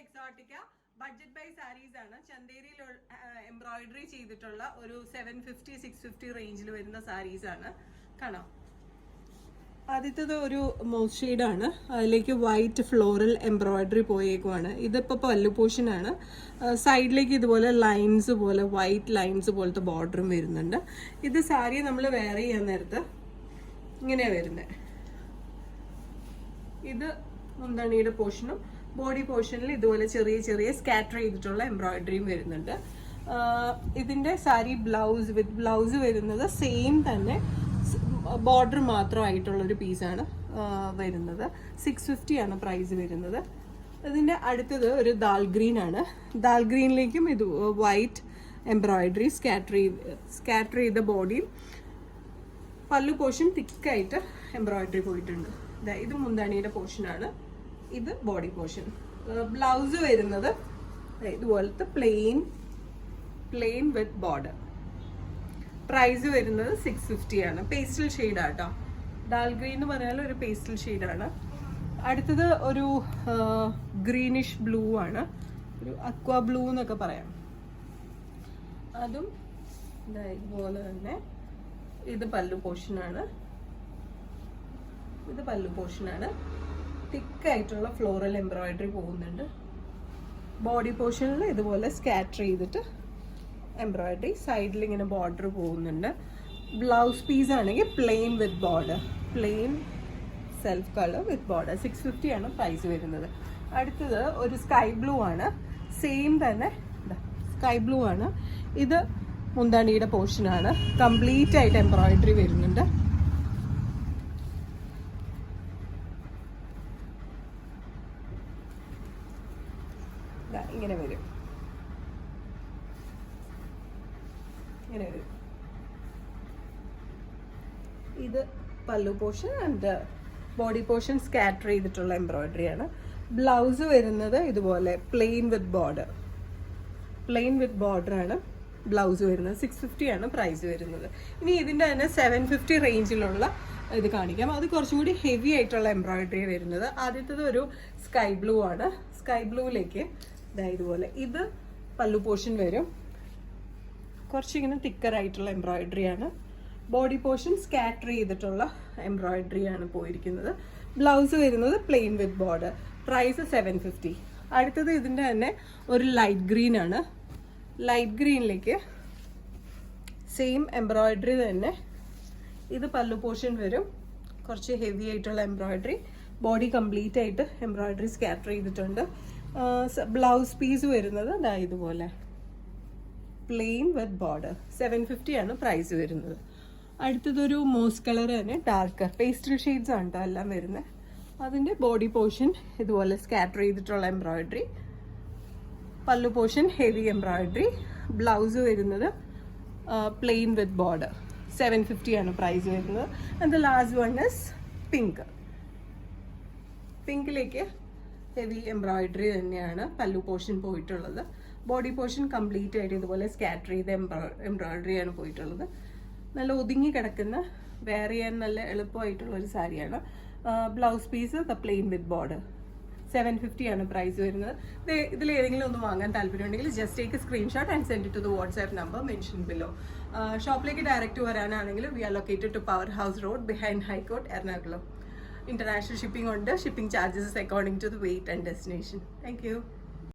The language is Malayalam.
എക്സോട്ടിക്ക ബഡ്ജറ്റ് ബൈ സാരീസ് ആണ്. ചന്തേരിയിൽ എംബ്രോയിഡറി ചെയ്തിട്ടുള്ള ഒരു 750-650 റേഞ്ചിൽ വരുന്ന സാരീസ് ആണ്. കാണാം. ആദ്യത്തേത് ഒരു മോസ് ഷെയ്ഡാണ്. അതിലേക്ക് വൈറ്റ് ഫ്ലോറൽ എംബ്രോയിഡറി പോയേക്കുവാണ്. ഇതിപ്പോൾ പല്ലു പോർഷനാണ്. സൈഡിലേക്ക് ഇതുപോലെ ലൈൻസ് പോലെ വൈറ്റ് ലൈൻസ് പോലത്തെ ബോർഡറും വരുന്നുണ്ട്. ഇത് സാരി നമ്മൾ വെയർ ചെയ്യാൻ നേരത്ത് ഇങ്ങനെയാണ് വരുന്നത്. ഇത് മുന്താണിയുടെ പോർഷനും ബോഡി പോർഷനിൽ ഇതുപോലെ ചെറിയ ചെറിയ സ്കാറ്റർ ചെയ്തിട്ടുള്ള എംബ്രോയിഡറിയും വരുന്നുണ്ട്. ഇതിൻ്റെ സാരി വിത്ത് ബ്ലൗസ് വരുന്നത് സെയിം തന്നെ, ബോർഡർ മാത്രമായിട്ടുള്ളൊരു പീസാണ് വരുന്നത്. 650 ആണ് പ്രൈസ് വരുന്നത്. ഇതിൻ്റെ അടുത്തത് ഒരു ദാൽ ഗ്രീൻ ആണ്. ദാൽ ഗ്രീനിലേക്കും ഇത് വൈറ്റ് എംബ്രോയിഡറി സ്കാറ്റർ ചെയ്ത ബോഡിയും പല്ലു പോർഷൻ തിക്കായിട്ട് എംബ്രോയിഡറി പോയിട്ടുണ്ട്. ഇത് മുന്താണിയുടെ പോർഷനാണ്, ഇത് ബോഡി പോർഷൻ. ബ്ലൗസ് വരുന്നത് ഇതുപോലത്തെ പ്ലെയിൻ വിത്ത് ബോർഡർ. പ്രൈസ് വരുന്നത് 650 ആണ്. പേസ്റ്റൽ ഷെയ്ഡാട്ടോ. ഡാൽ ഗ്രീൻ എന്ന് പറഞ്ഞാൽ ഒരു പേസ്റ്റൽ ഷെയ്ഡാണ്. അടുത്തത് ഒരു ഗ്രീനിഷ് ബ്ലൂ ആണ്, ഒരു അക്വ ബ്ലൂ എന്നൊക്കെ പറയാം. അതും ഇതുപോലെ തന്നെ. ഇത് പല്ലു പോർഷനാണ്. തിക്കായിട്ടുള്ള ഫ്ലോറൽ എംബ്രോയിഡറി പോകുന്നുണ്ട്. ബോഡി പോർഷനിൽ ഇതുപോലെ സ്കാറ്റർ ചെയ്തിട്ട് എംബ്രോയിഡറി, സൈഡിൽ ഇങ്ങനെ ബോർഡർ പോകുന്നുണ്ട്. ബ്ലൗസ് പീസ് ആണെങ്കിൽ plain with border, plain self colour with border. 650 ആണ് പ്രൈസ് വരുന്നത്. അടുത്തത് ഒരു സ്കൈ ബ്ലൂ ആണ്. സെയിം തന്നെ സ്കൈ ബ്ലൂ ആണ്. ഇത് മുന്താണിയുടെ പോർഷനാണ്. കംപ്ലീറ്റ് ആയിട്ട് എംബ്രോയിഡറി വരുന്നുണ്ട്. ഇങ്ങനെ വരും. ഇത് പല്ലു portion and body portion scatter ചെയ്തിട്ടുള്ള എംബ്രോയിഡറി ആണ്. ബ്ലൗസ് വരുന്നത് ഇതുപോലെ പ്ലെയിൻ വിത്ത് ബോർഡർ ആണ് ബ്ലൗസ് വരുന്നത്. 650 ആണ് പ്രൈസ് വരുന്നത്. ഇനി ഇതിൻ്റെ തന്നെ 750 റേഞ്ചിലുള്ള ഇത് കാണിക്കാം. അത് കുറച്ചും കൂടി ഹെവി ആയിട്ടുള്ള എംബ്രോയിഡറി വരുന്നത്. ആദ്യത്തേത് ഒരു സ്കൈ ബ്ലൂ ആണ്. സ്കൈ ബ്ലൂവിലേക്ക് ഇതുപോലെ ഇത് പല്ലു പോർഷൻ വരും. കുറച്ചിങ്ങനെ തിക്കർ ആയിട്ടുള്ള എംബ്രോയിഡറി ആണ്. ബോഡി പോർഷൻ സ്കാറ്റർ ചെയ്തിട്ടുള്ള എംബ്രോയിഡറി ആണ് പോയിരിക്കുന്നത്. ബ്ലൗസ് വരുന്നത് പ്ലെയിൻ വിത്ത് ബോർഡർ. പ്രൈസ് 750. അടുത്തത് ഇതിൻ്റെ തന്നെ ഒരു ലൈറ്റ് ഗ്രീൻ ആണ്. ലൈറ്റ് ഗ്രീനിലേക്ക് സെയിം എംബ്രോയിഡറി തന്നെ. ഇത് പല്ലു പോർഷൻ വരും. കുറച്ച് ഹെവി ആയിട്ടുള്ള എംബ്രോയിഡറി. ബോഡി കംപ്ലീറ്റ് ആയിട്ട് എംബ്രോയിഡറി സ്കാറ്റർ ചെയ്തിട്ടുണ്ട്. ബ്ലൗസ് പീസ് വരുന്നത് ഇതുപോലെ പ്ലെയിൻ വിത്ത് ബോർഡർ. 750 ആണ് പ്രൈസ് വരുന്നത്. അടുത്തതൊരു മോസ് കളർ തന്നെ, ഡാർക്കർ പേസ്റ്റൽ ഷെയ്ഡ്സ് ആണ് കേട്ടോ എല്ലാം വരുന്നത്. അതിൻ്റെ ബോഡി പോർഷൻ ഇതുപോലെ സ്കാറ്റർ ചെയ്തിട്ടുള്ള embroidery. Pallu portion heavy embroidery. Blouse വരുന്നത് പ്ലെയിൻ വിത്ത് ബോർഡർ. 750 ആണ് പ്രൈസ് വരുന്നത്. And the last one is pink. പിങ്കിലേക്ക് ഹെവി എംബ്രോയിഡറി തന്നെയാണ് പല്ലു പോർഷൻ പോയിട്ടുള്ളത്. ബോഡി പോർഷൻ കംപ്ലീറ്റ് ആയിട്ട് ഇതുപോലെ സ്കാറ്റർ ചെയ്ത എംബ്രോയിഡറിയാണ് പോയിട്ടുള്ളത്. നല്ല ഒതുങ്ങി കിടക്കുന്ന, വെയർ ചെയ്യാൻ നല്ല എളുപ്പമായിട്ടുള്ള ഒരു സാരിയാണ്. Blouse piece plain with border. 750 ആണ് പ്രൈസ് വരുന്നത്. ഇതിലേതെങ്കിലും ഒന്ന് വാങ്ങാൻ താല്പര്യമുണ്ടെങ്കിൽ just take screenshot and send to the WhatsApp number mention below. ഷോപ്പിലേക്ക് ഡയറക്റ്റ് വരാനാണെങ്കിൽ we are located to power house road behind high court, Ernakulam. International shipping on the shipping charges according to the weight and destination. Thank you.